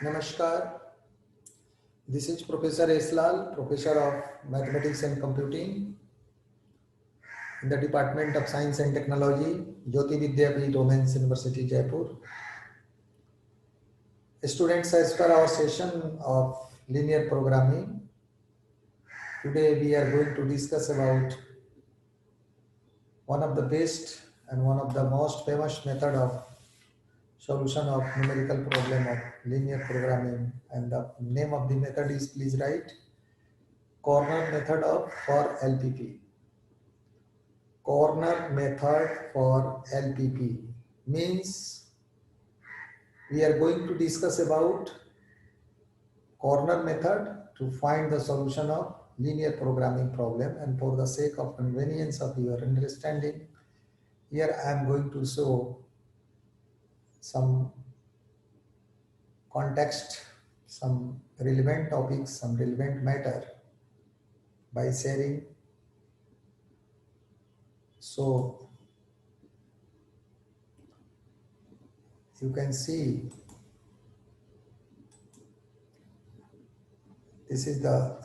Namaskar. This is Professor Eslal, Professor of Mathematics and Computing in the Department of Science and Technology, Jyoti Vidyapeeth Women's University, Jaipur. Students, as per our session of linear programming, today we are going to discuss about one of the best and one of the most famous method of solution of numerical problem of linear programming, and the name of the method is, please write, corner method of for LPP. Corner method for LPP means we are going to discuss about corner method to find the solution of linear programming problem, and for the sake of convenience of your understanding, here I am going to show some context, some relevant topics, some relevant matter by sharing. So you can see this is the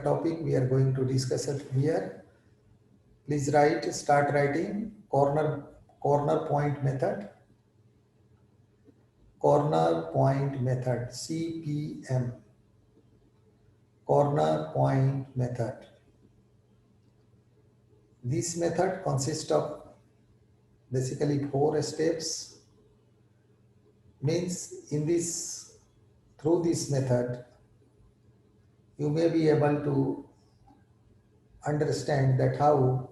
topic we are going to discuss it here. Please start writing corner point method, CPM, corner point method. This method consists of basically 4 steps. Means through this method, you may be able to understand that how,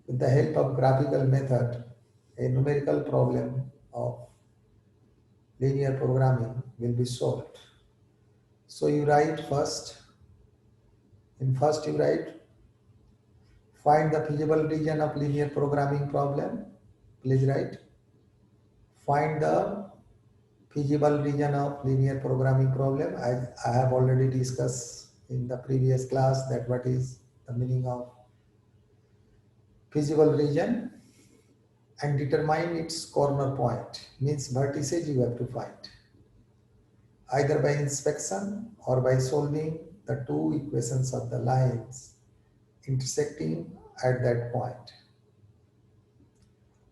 with the help of graphical method, a numerical problem of linear programming will be solved. So you write first. In first you write, find the feasible region of linear programming problem. Please write, find the feasible region of linear programming problem. I have already discussed in the previous class that what is the meaning of feasible region, and determine its corner point, means vertices you have to find, either by inspection or by solving the two equations of the lines intersecting at that point.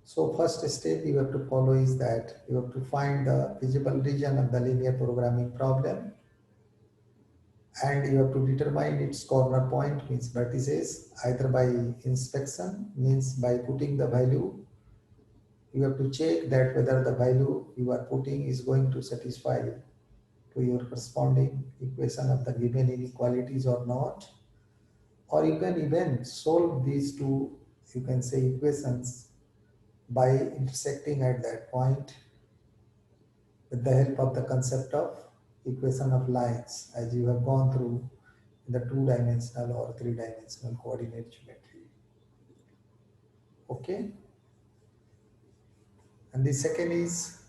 So first step you have to follow is that you have to find the feasible region of the linear programming problem, and you have to determine its corner point, means vertices, either by inspection, means by putting the value. You have to check that whether the value you are putting is going to satisfy to your corresponding equation of the given inequalities or not. Or you can even solve these two, you can say, equations by intersecting at that point with the help of the concept of equation of lines, as you have gone through in the 2-dimensional or 3-dimensional coordinate geometry. Okay. And the second is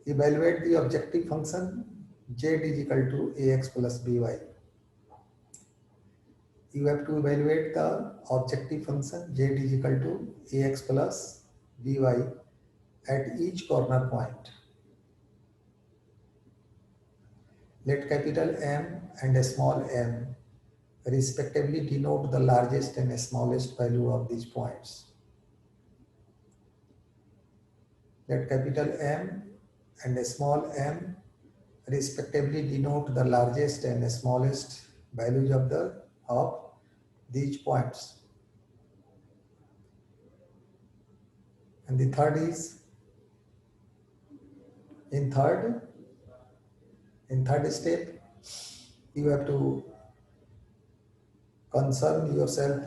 evaluate the objective function z is equal to ax plus by. You have to evaluate the objective function z is equal to ax plus by at each corner point. Let capital M and a small m respectively denote the largest and smallest value of these points. Let capital M and a small m respectively denote the largest and smallest values of these points. And the third is, in third step, you have to concern yourself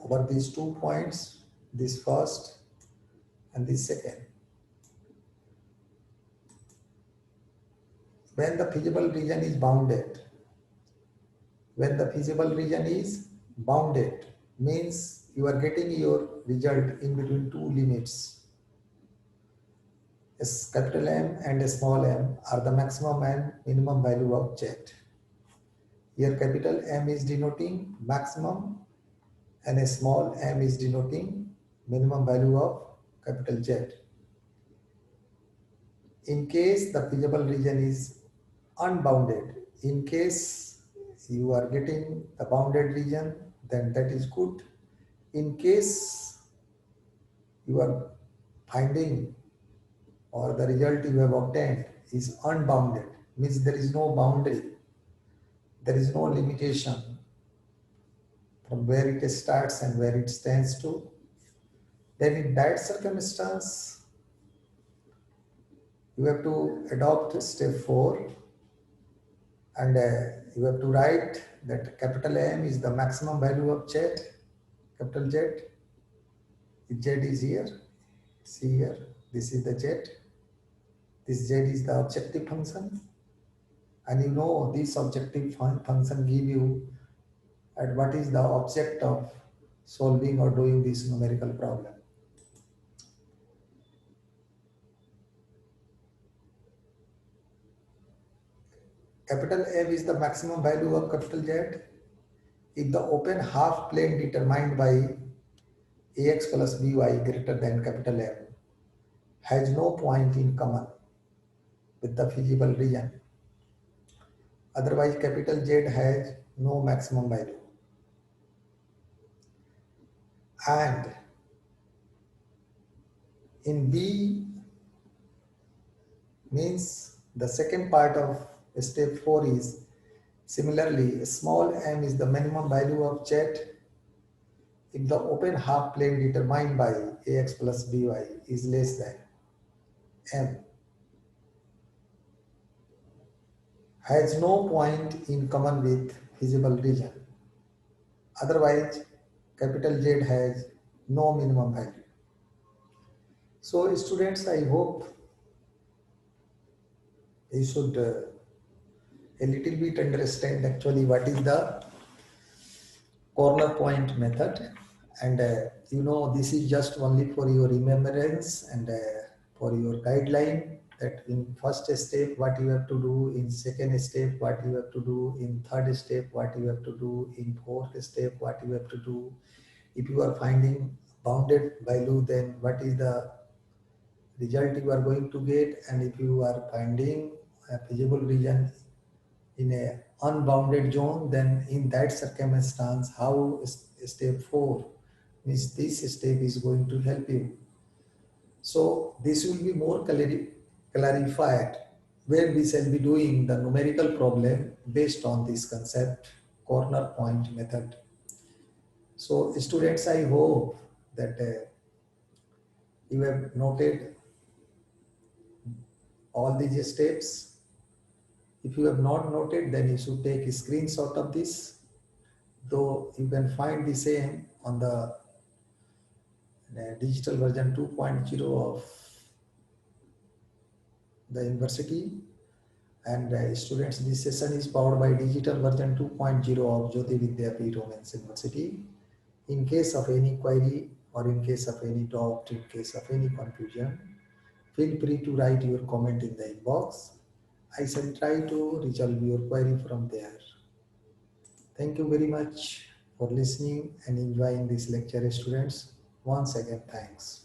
over these 2 points, this first and this second. When the feasible region is bounded, means you are getting your result in between 2 limits. Capital M and small m are the maximum and minimum value of z. Here capital M is denoting maximum and a small m is denoting minimum value of capital Z. In case the feasible region is unbounded, in case you are getting the bounded region, then that is good. In case you are finding or the result you have obtained is unbounded, means there is no boundary, there is no limitation from where it starts and where it stands to, then in that circumstance, you have to adopt step 4 and you have to write that capital M is the maximum value of Z, capital Z. Z is here, see here, this is the Z. This Z is the objective function, and you know this objective function give you at what is the object of solving or doing this numerical problem. Capital M is the maximum value of capital Z if the open half plane determined by ax plus by greater than capital M has no point in common with the feasible region. Otherwise, capital Z has no maximum value. And in B means the second part of step 4 is similarly small m is the minimum value of Z if the open half plane determined by ax plus by is less than m, has no point in common with feasible region. Otherwise, capital Z has no minimum value. So students, I hope you should a little bit understand actually what is the corner point method, and you know this is just only for your remembrance and for your guideline, that in first step what you have to do, in second step what you have to do, in third step what you have to do, in fourth step what you have to do. If you are finding bounded value, then what is the result you are going to get, and if you are finding a feasible region in a unbounded zone, then in that circumstance how step 4 means this step is going to help you. So this will be more clarified when we shall be doing the numerical problem based on this concept, corner point method. So students, I hope that you have noted all these steps. If you have not noted, then you should take a screenshot of this, though you can find the same on the digital version 2.0 of the university. And students, this session is powered by digital version 2.0 of Jyoti Vidyapeeth Women's University. In case of any query or in case of any doubt, in case of any confusion, feel free to write your comment in the inbox. I shall try to resolve your query from there. Thank you very much for listening and enjoying this lecture, students. Once again, thanks.